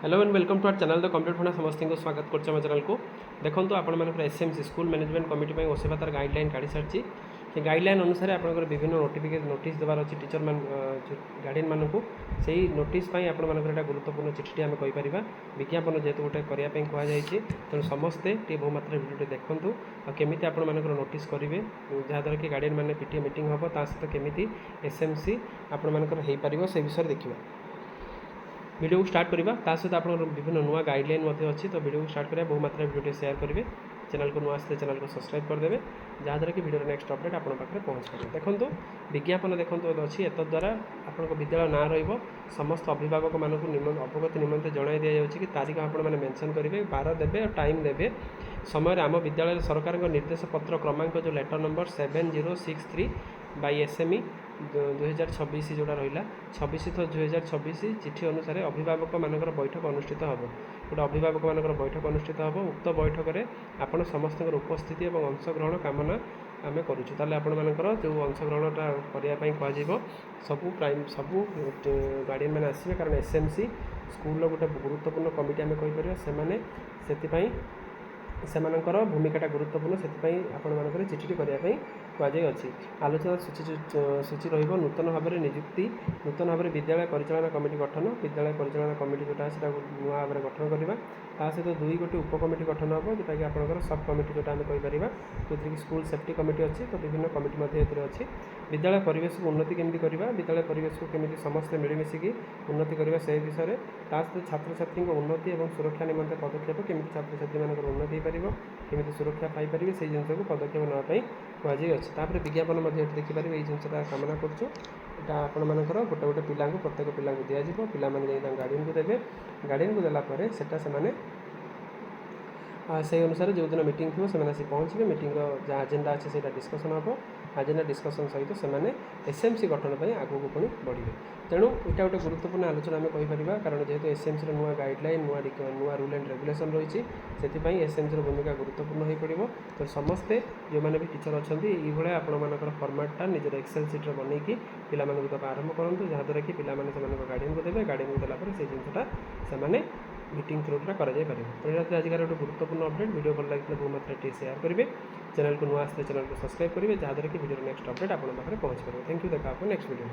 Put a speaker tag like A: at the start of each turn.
A: Hello and welcome to our channel the complete funda समस्त को स्वागत कर चैनल को देखो आपण मैंने एसएमसी स्कूल मैनेजमेंट कमिटी ओसेवा तार गाइडलाइन काढ़ी सारी से गाइडलाइन अनुसार आपंकर विभिन्न नोटिस देवार अच्छी टीचर मान गार्डियन मानक से नोटिस आपर गुरुत्वपूर्ण चिठी आम कहीपर विज्ञापन जेहेतु गोटे करने कहुई तेणु समस्ते बहुमात्रा भिडियो देखूँ केमी आपर नोटिस करेंगे जहाँद्वारा कि गार्डियन मैंने पीटीए मीटिंग हम ता सहित केमी एसएमसी आपर हो से विषय देखा वीडियो को स्टार्ट करवा ता सहित आप विभिन्न नुआ गाइडलाइन अच्छी तो वीडियो को स्टार्ट करें बहुत मात्रा वीडियो शेयर करेंगे चैनल को नुआ आसते चैनल को सब्सक्राइब करदे जहाँद्वारा कि वीडियो नेक्स्ट अपडेट आप पाखे पहुँच पाए देखो विज्ञापन देखो अच्छी एतद्वारा आप विद्यालय ना समस्त अभिभावक मान अवगति निमंते जन दि जाऊँगी कि तारीख आप मेंशन करेंगे बार देवे और टाइम देवे समय आम विद्यालय सरकार निर्देश पत्र क्रमांक जो लेटर नंबर 7063/SME 2026 जोड़ा रहा 26/2026 चिठी अनुसार अभिभावक मानकर बैठक अनुष्ठित हम गोटे अभिभावक मानकर बैठक अनुष्ठित हम उक्त बैठक में आपण समस्त उपस्थिति और अंशग्रहण कामना आम करुँ ताले आपण मानकर जो अंशग्रहणटा करने कह सबू सबू गार्डियन मैंने आसवे कारण एसएमसी स्कूल गोटे गुरुत्वपूर्ण कमिटी आम कहीपर से भूमिकाटा गुरुत्वपूर्ण से आपण चिठी करने कहुई आलोचना सूची रही नूतन भाव में नियुक्ति नूतन भाव में विद्यालय परिचालना कमिटी गठन विद्यालय परिचालना कमिटी जोटा से नुआ भाव में गठन करवा ता सहित दुई गोटी उपकमिटी गठन हम जोटा कि आपंकर सब कमिटी जोटा आम कहीपर जो कि स्कूल सेफ्टी कमिटी अच्छी तो विभिन्न कमिटी अच्छी विद्यालय परिवेश को उन्नति केमती करवा विद्यालय परिवेश को केमी समस्ते मिलमिशिकी उन्नति करवा से विषय में ता सहित छात्र छात्री उन्नति और सुरक्षा निमंते पदक्षेप केमी छात्र छात्री मान उन्नति हो केमी सुरक्षा पाइपर से जिनस को पदक्षेप नापी कहुई अच्छे विज्ञापन देखिपारे ये जिनसा कामना करूँ यहाँ आपण मानकर गोटे गोटे पिला प्रत्येक पिला दिज्व पिला गार्डियन को देवे गार्डियन को देलापर से से अनुसार जो दिन मीटिंग थी से पहुँचे मीटिंग जहाँ एजेंडा अच्छे से डिस्कसन हम एजेंडा डिस्कसन सहित से एसएमसी गठन पर आगू को पुणी बढ़े तेणु यहाँ गोटे गुरुत्वपूर्ण आलोचना आम कहीपर कारण जेहेतु एसएमसी नुआ गाइडलाइन नुआ रूल एंड रेगुलेशन रही से एसएमसी भूमिका गुरुत्वपूर्ण हो पड़ो तो समस्ते जो मैंने भी टीचर अच्छा ये आपर फर्माटा निजर एक्सेल सीट्रे बनईकि पिला आरंभ करूँ जहाँद्वारा कि पिला गार्डियन को देवे गार्डियन को देलापर से जिनसा से मीटिंग थ्रुटा कर तो यहाँ आजिकार गोटे गुरुत्वपूर्ण अपडेट वीडियो भल लगे बहुत मात्रा शेयर करेंगे चैनल को नुआ आसते चैनल को सब्सक्राइब करेंगे जहाँद्वारा कि वीडियो नेक्स्ट अपडेट आप पाखे पहुँच पाए थैंक यू देखा नेक्स्ट वीडियो।